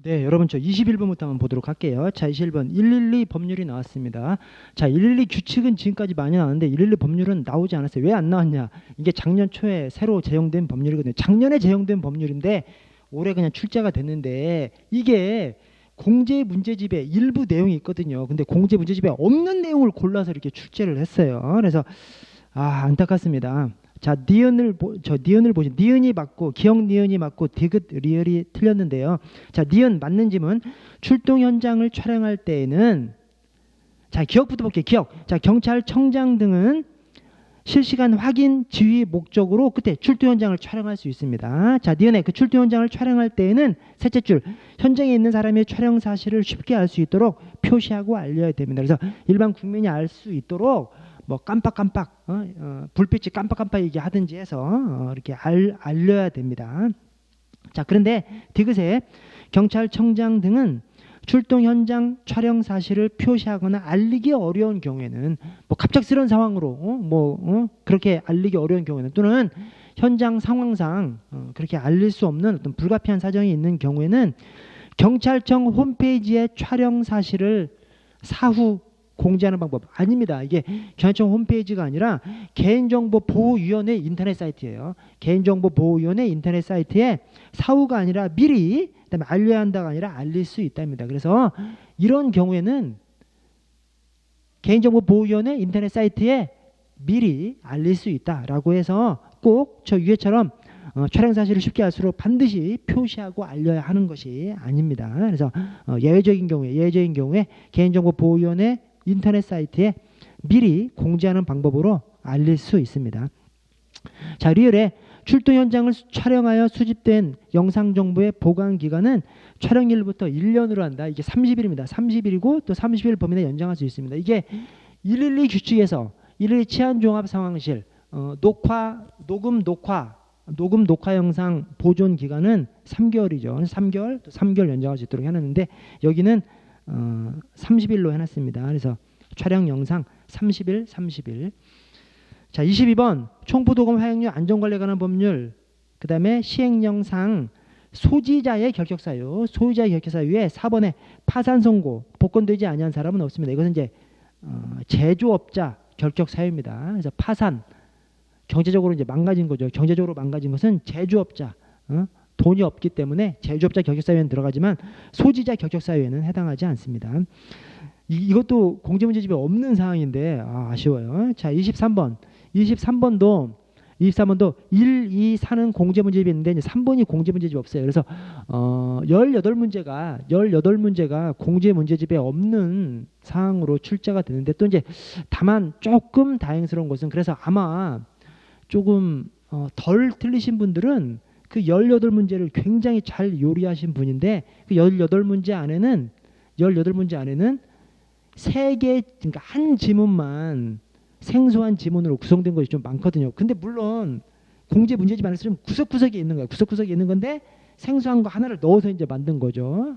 네, 여러분 저 21번부터 한번 보도록 할게요. 자, 21번 112 법률이 나왔습니다. 자, 112 규칙은 지금까지 많이 나왔는데 112 법률은 나오지 않았어요. 왜 안 나왔냐? 이게 작년 초에 새로 제정된 법률이거든요. 작년에 제정된 법률인데 올해 그냥 출제가 됐는데 이게 공제 문제집에 일부 내용이 있거든요. 근데 공제 문제집에 없는 내용을 골라서 이렇게 출제를 했어요. 그래서 안타깝습니다. 자, 니은을 보시. 니은이 맞고 기억 니은이 맞고 디귿 리을이 틀렸는데요. 자, 니은 맞는 짐은 출동 현장을 촬영할 때에는 자, 기억부터 볼게요. 기억. 자, 경찰청장 등은 실시간 확인 지휘 목적으로 그때 출동 현장을 촬영할 수 있습니다. 자, 니은의 그 출동 현장을 촬영할 때에는 셋째 줄 현장에 있는 사람의 촬영 사실을 쉽게 알 수 있도록 표시하고 알려야 됩니다. 그래서 일반 국민이 알 수 있도록 뭐 깜빡깜빡 불빛이 깜빡깜빡이게 하든지 해서 이렇게 알려야 됩니다. 자, 그런데 디귿에 경찰청장 등은 출동 현장 촬영 사실을 표시하거나 알리기 어려운 경우에는 뭐 갑작스러운 상황으로 그렇게 알리기 어려운 경우에는 또는 현장 상황상 그렇게 알릴 수 없는 어떤 불가피한 사정이 있는 경우에는 경찰청 홈페이지에 촬영 사실을 사후 공지하는 방법 아닙니다. 이게 경찰청 홈페이지가 아니라 개인정보보호위원회 인터넷 사이트예요. 개인정보보호위원회 인터넷 사이트에 사후가 아니라 미리 그다음에 알려야 한다가 아니라 알릴 수 있답니다. 그래서 이런 경우에는 개인정보보호위원회 인터넷 사이트에 미리 알릴 수 있다라고 해서 꼭 저 위에처럼 촬영 사실을 쉽게 알수록 반드시 표시하고 알려야 하는 것이 아닙니다. 그래서 예외적인 경우에 개인정보보호위원회 인터넷 사이트에 미리 공지하는 방법으로 알릴 수 있습니다. 자, 리을에 출동 현장을 촬영하여 수집된 영상 정보의 보관 기간은 촬영일부터 1년으로 한다. 이게 30일입니다. 30일이고 또 30일 범위 내에 연장할 수 있습니다. 이게 112 규칙에서 112 치안종합상황실 녹음 녹화 영상 보존 기간은 3개월이죠. 3개월 또 3개월 연장할 수 있도록 해놨는데 여기는 30일로 해놨습니다. 그래서 촬영 영상 30일. 자, 22번 총부도금 화형률 안전관리에 관한 법률 그 다음에 시행령상 소지자의 결격 사유 위에 4번에 파산 선고 복권되지 아니한 사람은 없습니다. 이것은 이제 제조업자 결격 사유입니다. 그래서 파산 경제적으로 이제 망가진 거죠. 경제적으로 망가진 것은 제조업자 돈이 없기 때문에 제조업자 결격 사유에는 들어가지만 소지자 결격 사유에는 해당하지 않습니다. 이것도 공제문제집에 없는 사항인데 아쉬워요. 자, 23번도 1, 2, 4는 공제문제집이 있는데 이제 3번이 공제문제집이 없어요. 그래서 18문제가 공제문제집에 없는 사항으로 출제가 되는데 또 이제 다만 조금 다행스러운 것은 그래서 아마 조금 덜 틀리신 분들은 그 18문제를 굉장히 잘 요리하신 분인데 그 18문제 안에는 3개 그러니까 한 지문만 생소한 지문으로 구성된 것이 좀 많거든요. 근데 물론 공제 문제집 안에서 좀 구석구석에 있는 거예요. 구석구석에 있는 건데 생소한 거 하나를 넣어서 이제 만든 거죠.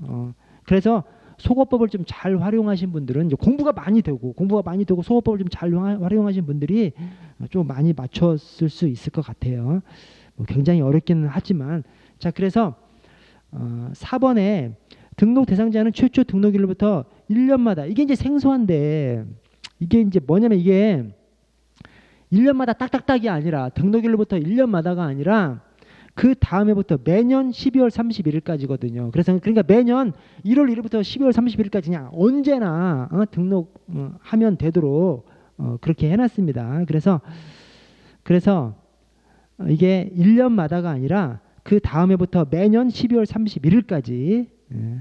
그래서 소거법을 좀 잘 활용하신 분들은 이제 공부가 많이 되고 소거법을 좀 잘 활용하신 분들이 좀 많이 맞췄을 수 있을 것 같아요. 뭐 굉장히 어렵기는 하지만 자, 그래서 4번에 등록 대상자는 최초 등록일로부터 1년마다 이게 이제 생소한데 이게 이제 뭐냐면 이게 1년마다 딱딱딱이 아니라 등록일로부터 1년마다가 아니라 그 다음에부터 매년 12월 31일까지거든요. 그래서 그러니까 매년 1월 1일부터 12월 31일까지 그냥 언제나 등록하면 되도록 그렇게 해놨습니다. 그래서 이게 1년마다가 아니라 그 다음에부터 매년 12월 31일까지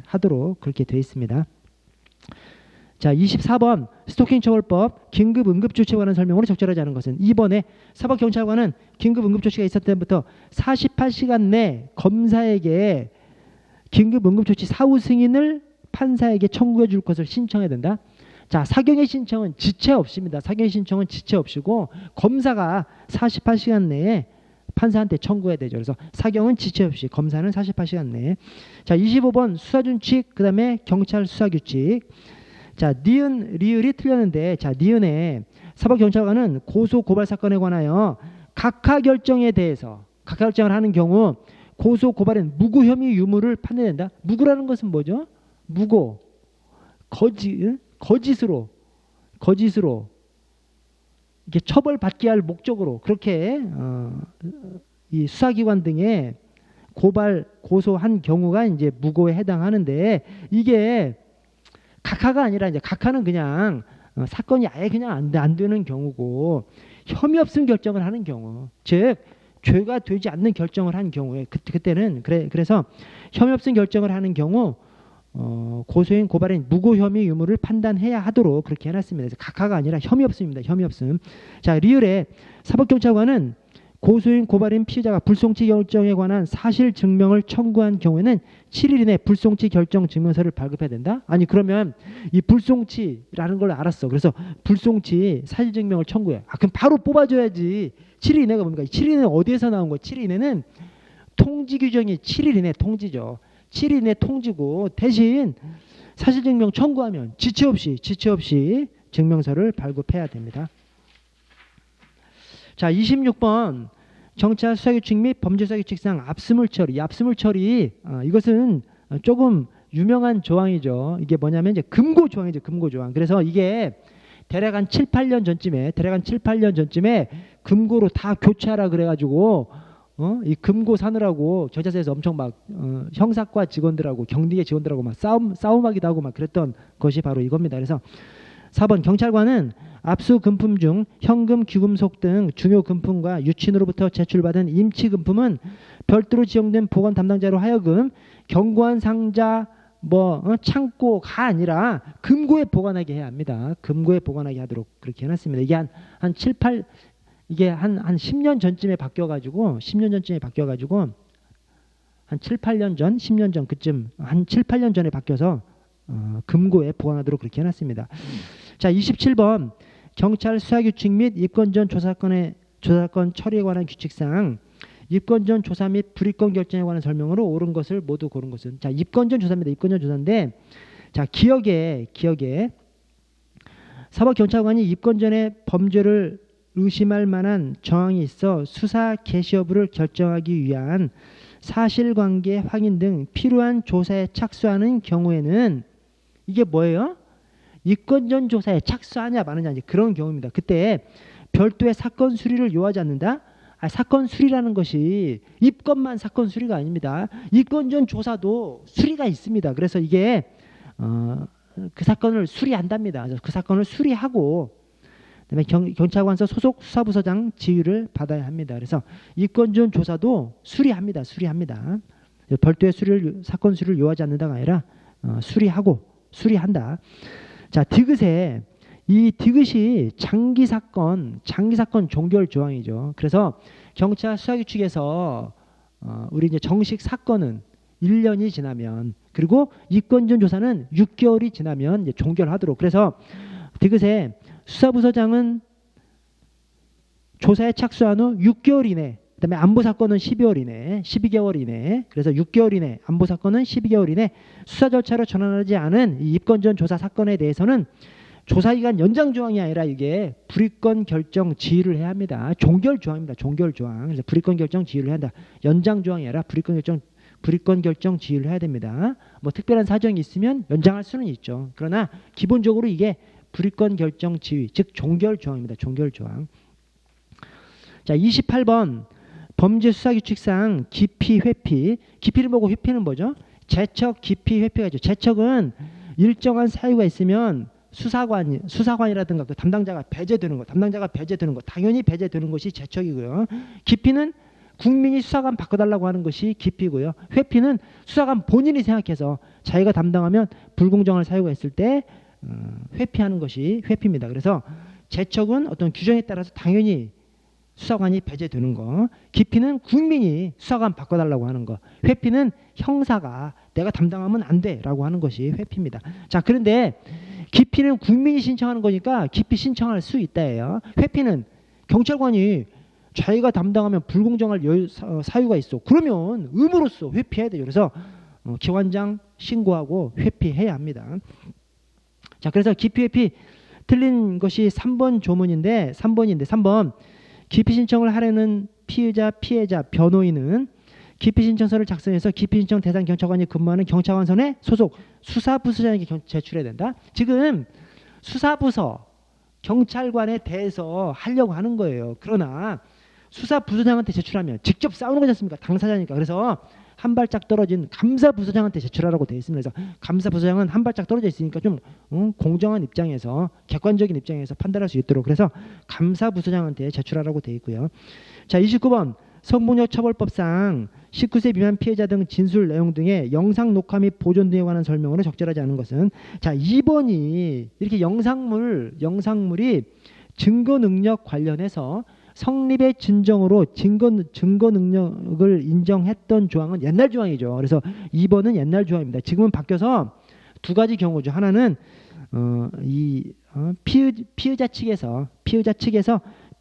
하도록 그렇게 되어 있습니다. 자, 24번 스토킹 처벌법 긴급 응급조치에 관한 설명으로 적절하지 않은 것은 2번에 사법경찰관은 긴급 응급조치가 있었을 때부터 48시간 내 검사에게 긴급 응급조치 사후 승인을 판사에게 청구해 줄 것을 신청해야 된다. 자, 사경의 신청은 지체 없습니다. 사경의 신청은 지체 없이고 검사가 48시간 내에 판사한테 청구해야 되죠. 그래서 사경은 지체 없이 검사는 48시간 내에. 자, 25번 수사준칙 그 다음에 경찰 수사규칙. 자, 니은 리을이 틀렸는데 자, 니은에 사법경찰관은 고소 고발 사건에 관하여 각하 결정에 대해서 각하 결정을 하는 경우 고소 고발인 무고 혐의 유무를 판단된다. 무고라는 것은 뭐죠? 무고, 거짓으로 이게 처벌받게 할 목적으로 그렇게 이 수사기관 등에 고소한 경우가 이제 무고에 해당하는데, 이게 각하가 아니라 이제 각하는 그냥 사건이 아예 그냥 안 되는 경우고, 혐의 없음 결정을 하는 경우, 즉 죄가 되지 않는 결정을 한 경우에 그때는 그래서 혐의 없음 결정을 하는 경우 고소인 고발인 무고 혐의 유무를 판단해야 하도록 그렇게 해놨습니다. 그래서 각하가 아니라 혐의 없음입니다. 혐의 없음. 자, 리을에 사법경찰관은 고소인 고발인 피의자가 불송치 결정에 관한 사실 증명을 청구한 경우에는 7일 이내 불송치 결정 증명서를 발급해야 된다. 아니 그러면 이 불송치라는 걸 알았어. 그래서 불송치 사실 증명을 청구해. 그럼 바로 뽑아줘야지. 7일 이내가 뭡니까? 7일 이내 어디에서 나온 거야? 7일 이내는 통지 규정이 7일 이내 통지죠. 7일 이내 통지고, 대신 사실 증명 청구하면 지체 없이 증명서를 발급해야 됩니다. 자, 26번 경찰 수사규칙 및 범죄수사규칙상 압수물 처리. 압수물 처리, 이것은 조금 유명한 조항이죠. 이게 뭐냐면 이제 금고 조항이죠. 금고 조항. 그래서 이게 대략 한 7, 8년 전쯤에 금고로 다 교체하라 그래가지고 이 금고 사느라고 경찰서에서 엄청 막 형사과 직원들하고 경리계 직원들하고 막 싸움하기도 하고 막 그랬던 것이 바로 이겁니다. 그래서 4번 경찰관은 압수 금품 중 현금, 귀금속 등 중요 금품과 유친으로부터 제출받은 임치 금품은 별도로 지정된 보관 담당자로 하여금 견고한 상자, 창고가 아니라 금고에 보관하게 해야 합니다. 금고에 보관하게 하도록 그렇게 해놨습니다. 이게 한 10년 전쯤에 바뀌어가지고 한 7, 8년 전, 10년 전 그쯤 한 7, 8년 전에 바뀌어서 금고에 보관하도록 그렇게 해놨습니다. 자, 27번 경찰 수사규칙 및 입건 전 조사건 처리에 관한 규칙상 입건 전 조사 및 불입건 결정에 관한 설명으로 옳은 것을 모두 고른 것은, 자, 입건 전 조사입니다. 입건 전 조사인데, 자, 기억에 사법경찰관이 입건 전에 범죄를 의심할 만한 정황이 있어 수사 개시 여부를 결정하기 위한 사실관계 확인 등 필요한 조사에 착수하는 경우에는 이게 뭐예요? 입건 전 조사에 착수하냐 마느냐, 이제 그런 경우입니다. 그때 별도의 사건 수리를 요하지 않는다? 사건 수리라는 것이 입건만 사건 수리가 아닙니다. 입건 전 조사도 수리가 있습니다. 그래서 이게 그 사건을 수리한답니다. 그 사건을 수리하고 그다음에 경찰관서 소속 수사부서장 지휘를 받아야 합니다. 그래서 입건 전 조사도 수리합니다. 별도의 사건 수리를 요하지 않는다가 아니라 수리한다. 자, 디귿에 이 디귿이 장기 사건 종결 조항이죠. 그래서 경찰 수사규칙에서 우리 이제 정식 사건은 1년이 지나면, 그리고 입건 전 조사는 6개월이 지나면 이제 종결하도록. 그래서 디귿에 수사부서장은 조사에 착수한 후 6개월 이내, 그다음에 안보 사건은 12개월 이내, 그래서 6개월 이내, 안보 사건은 12개월 이내 수사 절차로 전환하지 않은 이 입건 전 조사 사건에 대해서는 조사기간 연장 조항이 아니라 이게 불입건 결정 지휘를 해야 합니다. 종결 조항입니다. 종결 조항. 그래서 불입건 결정 지휘를 해야 한다. 연장 조항이 아니라 불입건 결정 지휘를 해야 됩니다. 뭐 특별한 사정이 있으면 연장할 수는 있죠. 그러나 기본적으로 이게 불입건 결정 지휘, 즉 종결 조항입니다. 종결 조항. 자, 28번 범죄 수사 규칙상 기피, 회피. 기피를 보고 회피는 뭐죠? 제척, 기피, 회피가 있죠. 제척은 일정한 사유가 있으면 수사관이라든가 그 담당자가 배제되는 거, 당연히 배제되는 것이 제척이고요. 기피는 국민이 수사관 바꿔달라고 하는 것이 기피고요. 회피는 수사관 본인이 생각해서 자기가 담당하면 불공정할 사유가 있을 때 회피하는 것이 회피입니다. 그래서 제척은 어떤 규정에 따라서 당연히 수사관이 배제되는 거, 기피는 국민이 수사관 바꿔달라고 하는 거, 회피는 형사가 내가 담당하면 안 돼라고 하는 것이 회피입니다. 자, 그런데 기피는 국민이 신청하는 거니까 기피 신청할 수 있다예요. 회피는 경찰관이 자기가 담당하면 불공정할 사유가 있어. 그러면 의무로서 회피해야 돼요. 그래서 기관장 신고하고 회피해야 합니다. 자, 그래서 기피, 회피 틀린 것이 3번 조문인데 3번 기피 신청을 하려는 피의자, 피해자, 변호인은 기피 신청서를 작성해서 기피 신청 대상 경찰관이 근무하는 경찰관선에 소속 수사부서장에게 제출해야 된다. 지금 수사부서 경찰관에 대해서 하려고 하는 거예요. 그러나 수사부서장한테 제출하면 직접 싸우는 거지 않습니까? 당사자니까. 그래서 한 발짝 떨어진 감사부서장한테 제출하라고 되어 있습니다. 그래서 감사부서장은 한 발짝 떨어져 있으니까 좀 공정한 입장에서 객관적인 입장에서 판단할 수 있도록 그래서 감사부서장한테 제출하라고 되어 있고요. 자, 29번 성폭력 처벌법상 19세 미만 피해자 등 진술 내용 등의 영상 녹화 및 보존 등에 관한 설명으로 적절하지 않은 것은 자 2번이 이렇게 영상물이 증거 능력 관련해서 성립의 진정으로 증거 능력을 인정했던 조항은 옛날 조항이죠. 그래서 2번은 옛날 조항입니다. 지금은 바뀌어서 두 가지 경우죠. 하나는 피의자 측에서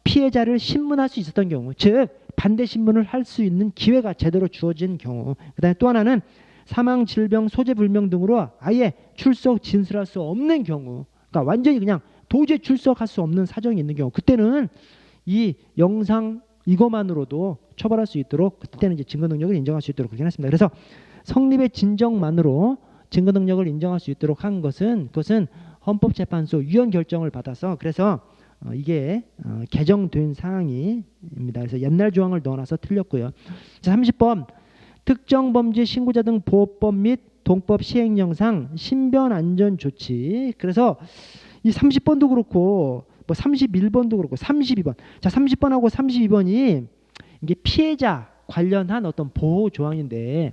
피해자를 신문할 수 있었던 경우, 즉 반대 신문을 할 수 있는 기회가 제대로 주어진 경우. 그다음에 또 하나는 사망, 질병, 소재 불명 등으로 아예 출석 진술할 수 없는 경우. 그러니까 완전히 그냥 도저히 출석할 수 없는 사정이 있는 경우. 그때는 이 영상 이것만으로도 처벌할 수 있도록 그때는 이제 증거 능력을 인정할 수 있도록 그렇게 해놨습니다. 그래서 성립의 진정만으로 증거 능력을 인정할 수 있도록 한 그것은 헌법재판소 유언 결정을 받아서 그래서 이게 개정된 사항입니다. 그래서 옛날 조항을 넣어놔서 틀렸고요. 자, 30번 특정 범죄 신고자 등 보호법 및 동법 시행령상 신변 안전 조치. 그래서 이 30번도 그렇고 뭐 31번도 그렇고 32번. 자, 30번하고 32번이 이게 피해자 관련한 어떤 보호 조항인데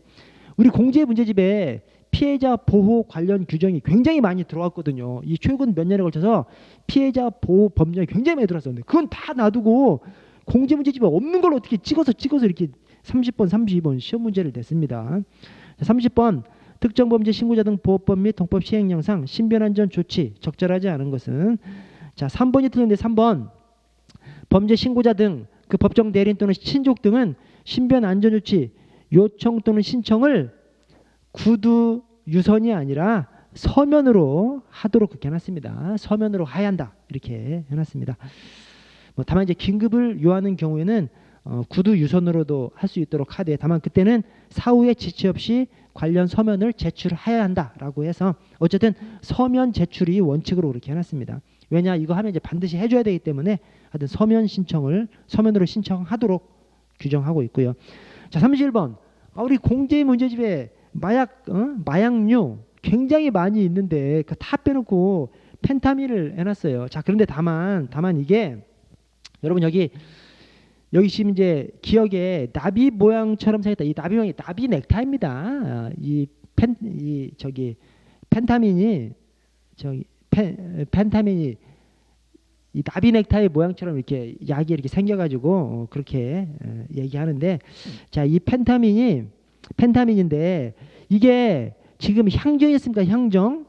우리 공제 문제집에 피해자 보호 관련 규정이 굉장히 많이 들어왔거든요. 이 최근 몇 년에 걸쳐서 피해자 보호 법령이 굉장히 많이 들어왔었는데 그건 다 놔두고 공제 문제집에 없는 걸 어떻게 찍어서 이렇게 30번, 32번 시험 문제를 냈습니다. 30번 특정 범죄 신고자 등 보호법 및 동법 시행령상 신변안전 조치 적절하지 않은 것은 자 3번이 틀렸는데 3번 범죄 신고자 등 그 법정 대리인 또는 친족 등은 신변안전조치 요청 또는 신청을 구두 유선이 아니라 서면으로 하도록 그렇게 해놨습니다. 서면으로 해야 한다 이렇게 해놨습니다. 뭐 다만 이제 긴급을 요하는 경우에는 구두 유선으로도 할 수 있도록 하되 다만 그때는 사후에 지체 없이 관련 서면을 제출해야 한다라고 해서 어쨌든 서면 제출이 원칙으로 그렇게 해놨습니다. 왜냐 이거 하면 이제 반드시 해줘야 되기 때문에 하여튼 서면으로 신청하도록 규정하고 있고요. 자 31번 우리 공제 문제집에 마약류 굉장히 많이 있는데 다 빼놓고 펜타밀을 해놨어요. 자 그런데 다만 이게 여러분 여기 지금 이제 기억에 나비 모양처럼 생겼다. 이 나비 모양이 나비 넥타이입니다. 펜타민이 이 나비 넥타이 모양처럼 이렇게 약이 이렇게 생겨가지고 그렇게 얘기하는데 자 이 펜타민인데 이게 지금 향정이었습니까? 향정.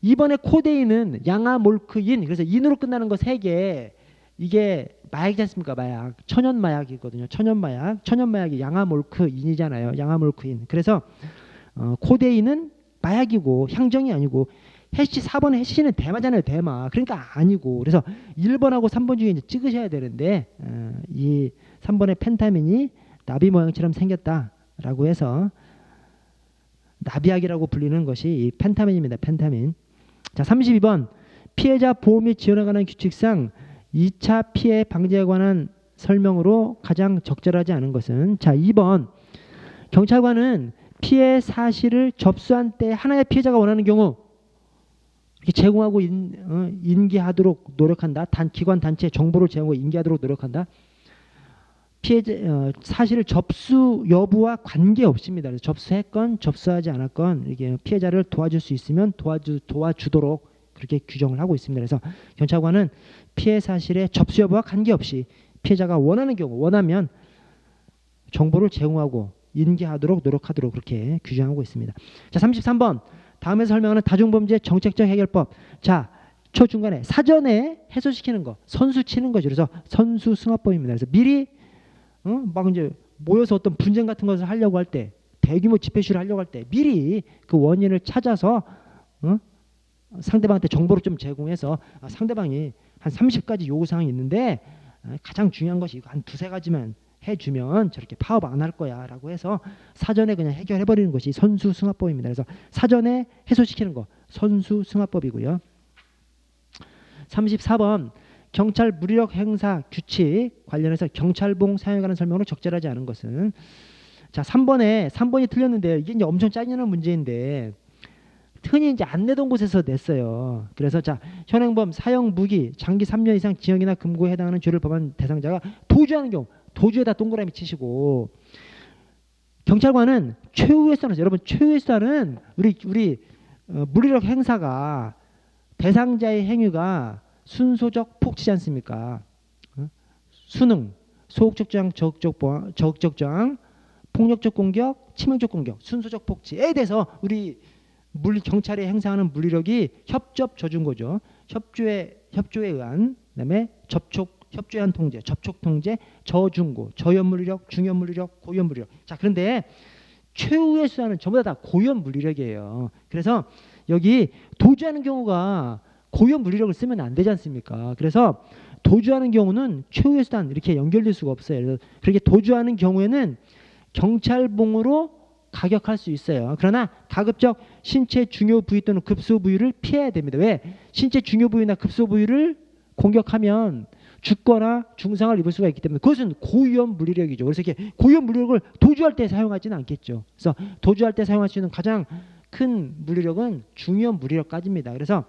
이번에 코데인은 양아몰크인 그래서 인으로 끝나는 거 3개 이게 마약이지 않습니까? 마약. 천연 마약이거든요. 천연 마약이 양아몰크인이잖아요. 양아몰크인. 그래서 코데인은 마약이고 향정이 아니고 4번의 해시는 대마잖아요. 대마. 그러니까 아니고. 그래서 1번하고 3번 중에 이제 찍으셔야 되는데 이 3번의 펜타민이 나비 모양처럼 생겼다라고 해서 나비약이라고 불리는 것이 이 펜타민입니다. 펜타민. 자, 32번 피해자 보호 및 지원에 관한 규칙상 2차 피해 방지에 관한 설명으로 가장 적절하지 않은 것은 자 2번 경찰관은 피해 사실을 접수한 때 하나의 피해자가 원하는 경우 이렇게 제공하고 인계하도록 노력한다. 기관 단체 정보를 제공하고 인계하도록 노력한다. 피해자 사실을 접수 여부와 관계없습니다. 그래서 접수했건 접수하지 않았건 이게 피해자를 도와줄 수 있으면 도와주도록 그렇게 규정을 하고 있습니다. 그래서 경찰관은 피해 사실의 접수 여부와 관계없이 피해자가 원하는 경우 원하면 정보를 제공하고 인계하도록 노력하도록 그렇게 규정하고 있습니다. 자 33번 다음에 설명하는 다중범죄 정책적 해결법. 자 초중간에 사전에 해소시키는 거 선수 치는 거죠. 그래서 선수승합법입니다. 그래서 미리 막 이제 모여서 어떤 분쟁 같은 것을 하려고 할 때 대규모 집회시를 하려고 할 때 미리 그 원인을 찾아서 상대방한테 정보를 좀 제공해서 상대방이 한 30가지 요구사항이 있는데 가장 중요한 것이 한 2-3가지만 해주면 저렇게 파업 안 할 거야 라고 해서 사전에 그냥 해결해버리는 것이 선수승합법입니다. 그래서 사전에 해소시키는 거 선수승합법이고요. 34번 경찰 무력 행사 규칙 관련해서 경찰봉 사용에 관한 설명으로 적절하지 않은 것은, 자 3번이 틀렸는데요. 이게 이제 엄청 짜증나는 문제인데 흔히 이제 안 내던 곳에서 냈어요. 그래서 자 현행범 사형 무기 장기 3년 이상 징역이나 금고에 해당하는 죄를 범한 대상자가 도주하는 경우 도주에다 동그라미 치시고, 경찰관은 최후의 수단은, 여러분 최후의 수단은 우리 무력 행사가 대상자의 행위가 순소적 폭치지 않습니까? 수능, 소극적 저항, 적극적 저항, 폭력적 공격, 치명적 공격, 순소적 폭치에 대해서 우리 경찰이 행사하는 물리력이 협접 저준 거죠. 협조에 의한, 그다음에 협조에 의한 통제, 접촉 통제, 저중고, 저연 물리력, 중연 물리력, 고연 물리력. 자 그런데 최후의 수단은 전부 다 고연 물리력이에요. 그래서 여기 도주하는 경우가 고연 물리력을 쓰면 안 되지 않습니까? 그래서 도주하는 경우는 최후의 수단 이렇게 연결될 수가 없어요. 그래서 그렇게 도주하는 경우에는 경찰봉으로 가격할 수 있어요. 그러나 가급적 신체 중요 부위 또는 급소 부위를 피해야 됩니다. 왜? 신체 중요 부위나 급소 부위를 공격하면 죽거나 중상을 입을 수가 있기 때문에 그것은 고위험 물리력이죠. 그래서 이렇게 고위험 물리력을 도주할 때 사용하지는 않겠죠. 그래서 도주할 때 사용할 수 있는 가장 큰 물리력은 중위험 물리력까지입니다. 그래서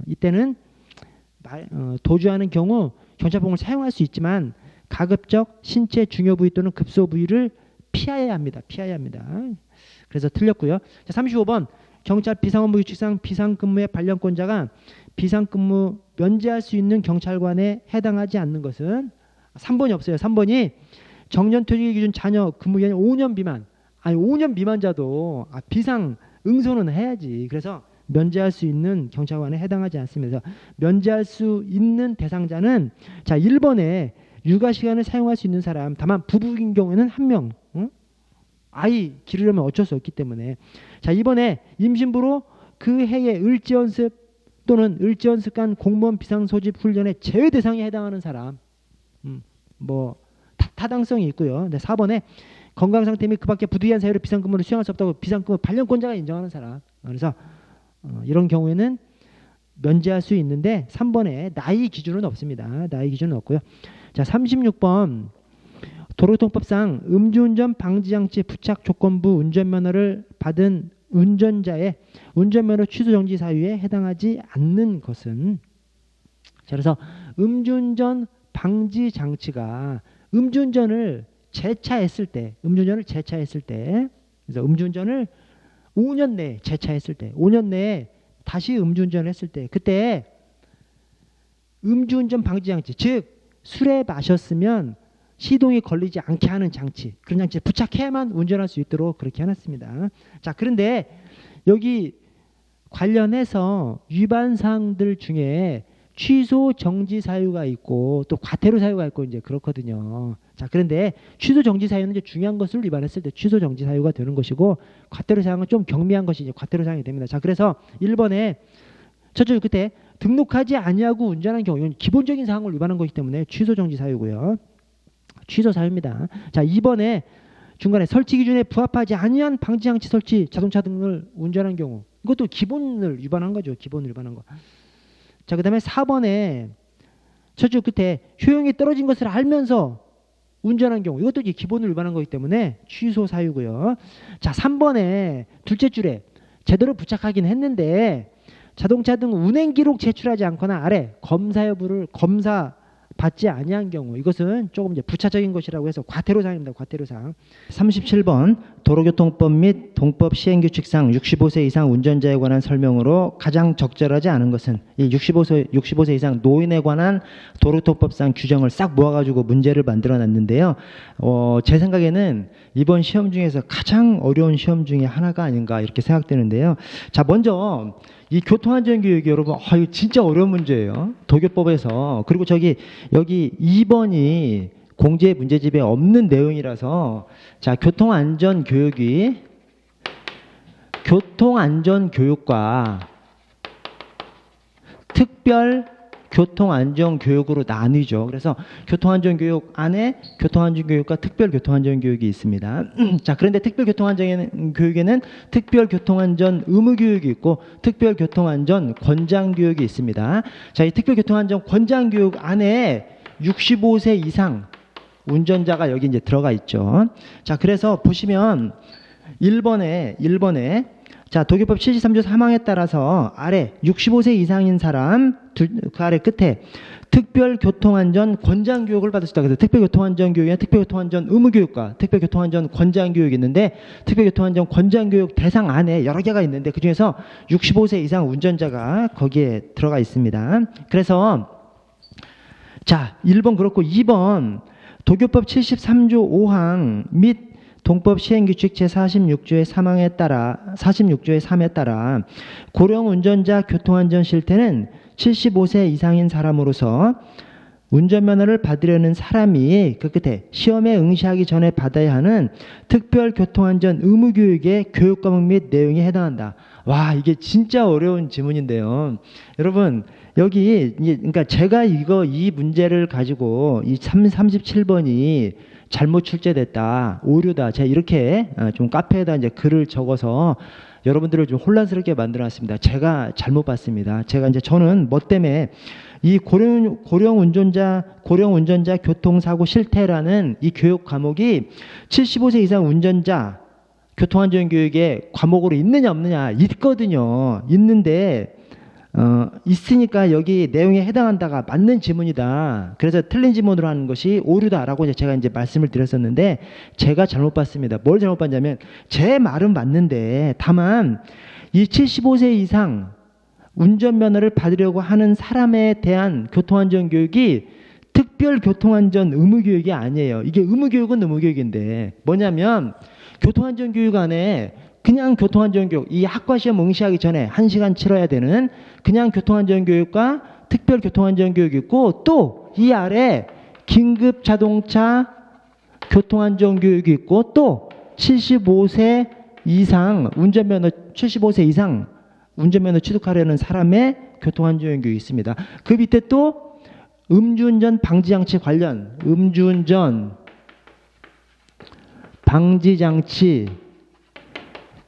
이때는 도주하는 경우 경찰봉을 사용할 수 있지만 가급적 신체 중요 부위 또는 급소 부위를 피해야 합니다. 그래서 틀렸고요. 자, 35번 경찰 비상업무 규칙상 비상근무의 발령권자가 비상근무 면제할 수 있는 경찰관에 해당하지 않는 것은 3번이 없어요. 3번이 정년퇴직 기준 자녀 근무기간이 5년 미만, 아니 5년 미만자도 비상 응소는 해야지. 그래서 면제할 수 있는 경찰관에 해당하지 않습니다. 그래서 면제할 수 있는 대상자는 자 1번에 육아 시간을 사용할 수 있는 사람, 다만 부부인 경우에는 1명, 아이 기르려면 어쩔 수 없기 때문에. 자 이번에 임신부로 그 해의 을지연습 또는 을지연습간 공무원 비상소집 훈련의 제외 대상에 해당하는 사람, 뭐 타당성이 있고요. 4번에 건강 상태 및 그밖에 부득이한 사유로 비상근무를 수행할 수 없다고 비상근무 발령권자가 인정하는 사람. 그래서 이런 경우에는 면제할 수 있는데 3번에 나이 기준은 없습니다. 나이 기준은 없고요. 자 36번 도로교통법상 음주운전 방지장치 부착 조건부 운전면허를 받은 운전자의 운전면허 취소 정지 사유에 해당하지 않는 것은, 자 그래서 음주운전 방지 장치가 음주운전을 재차했을 때 그래서 음주운전을 5년 내에 재차했을 때 5년 내에 다시 음주운전을 했을 때 그때 음주운전 방지 장치, 즉 술에 마셨으면 시동이 걸리지 않게 하는 장치, 그런 장치에 부착해야만 운전할 수 있도록 그렇게 해놨습니다. 자 그런데 여기 관련해서 위반 사항들 중에 취소 정지 사유가 있고 또 과태료 사유가 있고 이제 그렇거든요. 자 그런데 취소 정지 사유는 이제 중요한 것을 위반했을 때 취소 정지 사유가 되는 것이고, 과태료 사항은 좀 경미한 것이 이제 과태료 사항이 됩니다. 자 그래서 1번에 첫째 그때 등록하지 아니하고 운전한 경우, 이건 기본적인 사항을 위반한 것이기 때문에 취소 정지 사유고요. 취소 사유입니다. 자 2번에 중간에 설치 기준에 부합하지 아니한 방지장치 설치 자동차 등을 운전한 경우, 이것도 기본을 위반한 거죠. 기본을 위반한 거. 자 그 다음에 4번에 첫째 끝에 효용이 떨어진 것을 알면서 운전한 경우, 이것도 이제 기본을 위반한 거기 때문에 취소 사유고요. 자 3번에 둘째 줄에 제대로 부착하긴 했는데 자동차 등 운행 기록 제출하지 않거나 아래 검사 여부를 받지 아니한 경우, 이것은 조금 이제 부차적인 것이라고 해서 과태료 사항입니다. 과태료 사항. 37번 도로교통법 및 동법 시행규칙상 65세 이상 운전자에 관한 설명으로 가장 적절하지 않은 것은, 이 65세 이상 노인에 관한 도로교통법상 규정을 싹 모아가지고 문제를 만들어놨는데요. 제 생각에는 이번 시험 중에서 가장 어려운 시험 중에 하나가 아닌가 이렇게 생각되는데요. 자 먼저 이 교통안전교육이 여러분 이거 진짜 어려운 문제예요. 도교법에서. 그리고 여기 2번이 공제 문제집에 없는 내용이라서, 자 교통안전교육과 특별 교통안전교육으로 나뉘죠. 그래서 교통안전교육 안에 교통안전교육과 특별교통안전교육이 있습니다. 자, 그런데 특별교통안전교육에는 특별교통안전 의무교육이 있고 특별교통안전 권장교육이 있습니다. 자, 이 특별교통안전 권장교육 안에 65세 이상 운전자가 여기 이제 들어가 있죠. 자, 그래서 보시면 1번에 자, 도교법 73조 3항에 따라서 아래 65세 이상인 사람 그 아래 끝에 특별교통안전 권장교육을 받을 수 있다. 그래서 특별교통안전교육에 특별교통안전 의무교육과 특별교통안전 권장교육이 있는데 특별교통안전 권장교육 대상 안에 여러 개가 있는데 그중에서 65세 이상 운전자가 거기에 들어가 있습니다. 그래서 자, 1번 그렇고 2번 도교법 73조 5항 및 동법 시행규칙 제46조의 3에 따라 고령 운전자 교통안전 실태는 75세 이상인 사람으로서 운전면허를 받으려는 사람이 그 끝에 시험에 응시하기 전에 받아야 하는 특별교통안전 의무교육의 교육 과목 및 내용에 해당한다. 와, 이게 진짜 어려운 지문인데요. 여러분, 여기 그러니까 제가 이 문제를 가지고 이 37번이 잘못 출제됐다, 오류다, 제가 이렇게 좀 카페에다 이제 글을 적어서 여러분들을 좀 혼란스럽게 만들어놨습니다. 제가 잘못 봤습니다. 저는 뭐 때문에 이 고령 운전자 교통사고 실태라는 이 교육 과목이 75세 이상 운전자 교통안전교육의 과목으로 있느냐 없느냐 있거든요. 있는데 있으니까 여기 내용에 해당한다가 맞는 지문이다. 그래서 틀린 지문으로 하는 것이 오류다라고 제가 이제 말씀을 드렸었는데 제가 잘못 봤습니다. 뭘 잘못 봤냐면 제 말은 맞는데 다만 이 75세 이상 운전면허를 받으려고 하는 사람에 대한 교통안전교육이 특별교통안전 의무교육이 아니에요. 이게 의무교육은 의무교육인데 뭐냐면 교통안전교육 안에 그냥 교통안전교육, 이 학과시험 응시하기 전에 1시간 치러야 되는 그냥 교통안전교육과 특별교통안전교육이 있고 또 이 아래 긴급자동차 교통안전교육이 있고 또 75세 이상 운전면허 취득하려는 사람의 교통안전교육이 있습니다. 그 밑에 또 음주운전 방지장치 관련 음주운전 방지장치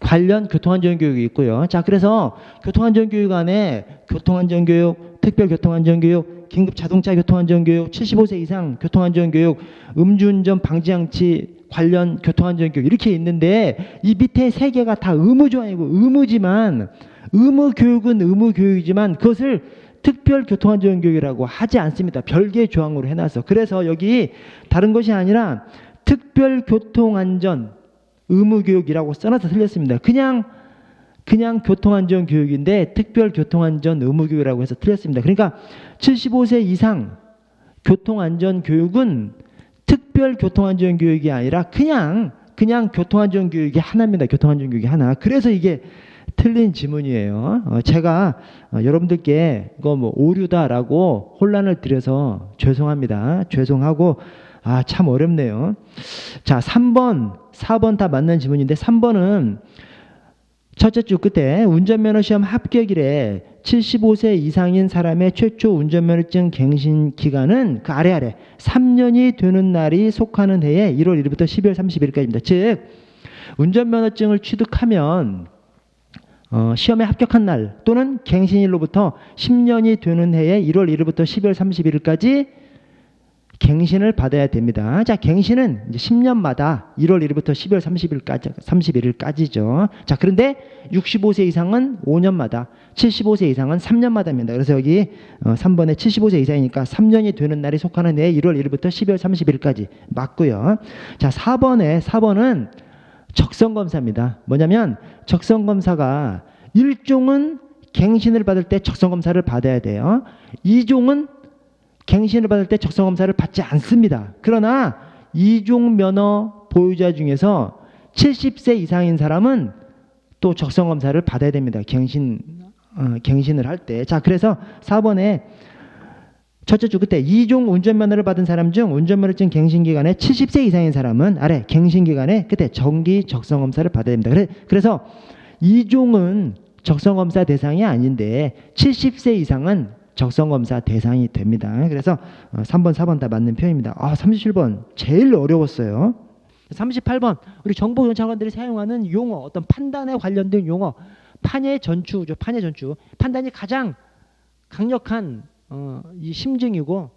관련 교통안전교육이 있고요. 자, 그래서 교통안전교육 안에 교통안전교육, 특별교통안전교육, 긴급자동차 교통안전교육, 75세 이상 교통안전교육, 음주운전 방지장치 관련 교통안전교육 이렇게 있는데 이 밑에 세 개가 다 의무조항이고 의무지만 의무교육은 의무교육이지만 그것을 특별교통안전교육이라고 하지 않습니다. 별개의 조항으로 해놔서. 그래서 여기 다른 것이 아니라 특별교통안전 의무교육이라고 써놔서 틀렸습니다. 그냥 교통안전교육인데 특별교통안전 의무교육이라고 해서 틀렸습니다. 그러니까 75세 이상 교통안전교육은 특별교통안전교육이 아니라 그냥 교통안전교육이 하나입니다. 교통안전교육이 하나. 그래서 이게 틀린 지문이에요. 제가 여러분들께 이거 뭐 오류다라고 혼란을 드려서 죄송합니다. 죄송하고 참 어렵네요. 자, 3번, 4번 다 맞는 지문인데 3번은 첫째 줄 끝에 운전면허 시험 합격일에 75세 이상인 사람의 최초 운전면허증 갱신 기간은 그 아래 3년이 되는 날이 속하는 해에 1월 1일부터 12월 31일까지입니다. 즉 운전면허증을 취득하면 시험에 합격한 날 또는 갱신일로부터 10년이 되는 해에 1월 1일부터 12월 31일까지 갱신을 받아야 됩니다. 자, 갱신은 이제 10년마다 1월 1일부터 12월 31일까지죠. 자, 그런데 65세 이상은 5년마다, 75세 이상은 3년마다입니다. 그래서 여기 3번에 75세 이상이니까 3년이 되는 날이 속하는 해에 1월 1일부터 12월 31일까지 맞고요. 자, 4번은 적성검사입니다. 뭐냐면 적성검사가 1종은 갱신을 받을 때 적성검사를 받아야 돼요. 2종은 갱신을 받을 때 적성검사를 받지 않습니다. 그러나 2종 면허 보유자 중에서 70세 이상인 사람은 또 적성검사를 받아야 됩니다. 갱신을 할 때. 자, 그래서 4번에 첫째 줄 끝에 2종 운전면허를 받은 사람 중 운전면허증 갱신기간에 70세 이상인 사람은 아래 갱신기간에 끝에 정기 적성검사를 받아야 됩니다. 그래서 2종은 적성검사 대상이 아닌데 70세 이상은 적성검사 대상이 됩니다. 그래서 3번, 4번 다 맞는 표현입니다. 37번 제일 어려웠어요. 38번 우리 정보경찰관들이 사용하는 용어, 어떤 판단에 관련된 용어, 판의 전추죠. 판의 전추. 판단이 가장 강력한 이 심증이고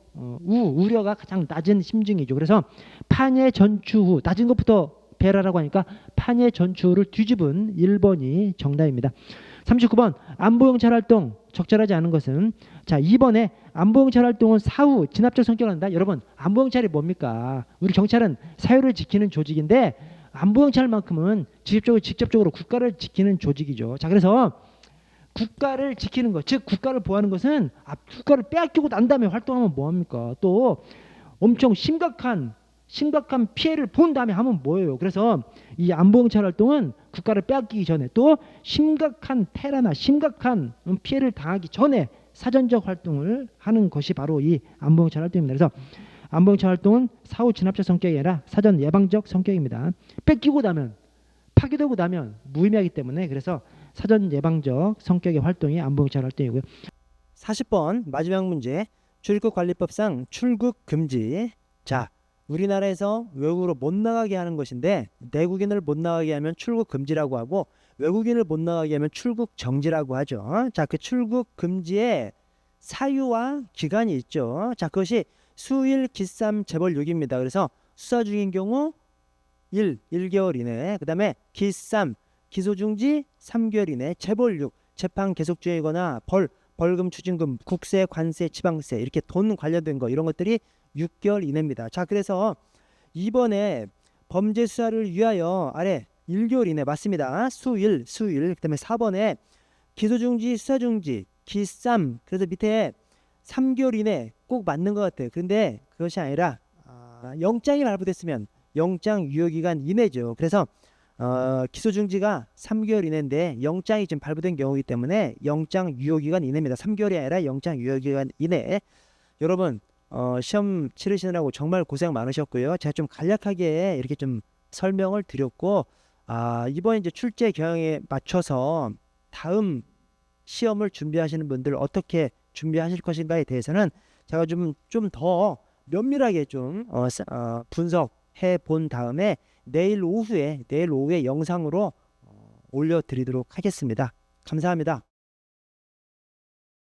우려가 가장 낮은 심증이죠. 그래서 판의 전추 후 낮은 것부터 베라라고 하니까 판의 전추를 뒤집은 1번이 정답입니다. 39번 안보경찰활동 적절하지 않은 것은 자 2번에 안보경찰활동은 사후 진압적 성격을 한다. 여러분 안보경찰이 뭡니까? 우리 경찰은 사회를 지키는 조직인데 안보경찰만큼은 직접적으로 국가를 지키는 조직이죠. 자 그래서 국가를 지키는 것, 즉 국가를 보호하는 것은 국가를 빼앗기고 난 다음에 활동하면 뭐합니까? 또 엄청 심각한 피해를 본 다음에 하면 뭐예요? 그래서 이 안보경찰 활동은 국가를 빼앗기기 전에 또 심각한 테러나 심각한 피해를 당하기 전에 사전적 활동을 하는 것이 바로 이 안보경찰 활동입니다. 그래서 안보경찰 활동은 사후 진압적 성격이 아니라 사전 예방적 성격입니다. 뺏기고 나면 파괴되고 나면 무의미하기 때문에 그래서 사전 예방적 성격의 활동이 안보경찰 활동이고요. 40번 마지막 문제 출국관리법상 출국 금지. 자 우리나라에서 외국으로 못 나가게 하는 것인데 내국인을 못 나가게 하면 출국 금지라고 하고 외국인을 못 나가게 하면 출국 정지라고 하죠. 자, 그 출국 금지의 사유와 기간이 있죠. 자, 그것이 수일 기삼 재벌 6입니다. 그래서 수사 중인 경우 1개월 이내, 그 다음에 기삼 기소 중지 3개월 이내, 재벌 6 재판 계속 중이거나 벌금 추징금 국세 관세 지방세 이렇게 돈 관련된 거 이런 것들이 6개월 이내입니다. 자 그래서 이번에 범죄 수사를 위하여 아래 1개월 이내 맞습니다. 수일 그 다음에 4번에 기소중지 수사중지 기쌈 그래서 밑에 3개월 이내 꼭 맞는 것 같아요. 그런데 그것이 아니라 영장이 발부됐으면 영장 유효기간 이내죠. 그래서 기소중지가 3개월 이내인데 영장이 지금 발부된 경우이기 때문에 영장 유효기간 이내입니다. 3개월이 아니라 영장 유효기간 이내. 여러분 시험 치르시느라고 정말 고생 많으셨고요. 제가 좀 간략하게 이렇게 좀 설명을 드렸고 이번 이제 출제 경향에 맞춰서 다음 시험을 준비하시는 분들 어떻게 준비하실 것인가에 대해서는 제가 좀 더 면밀하게 좀 분석해 본 다음에 내일 오후에 영상으로 올려드리도록 하겠습니다. 감사합니다.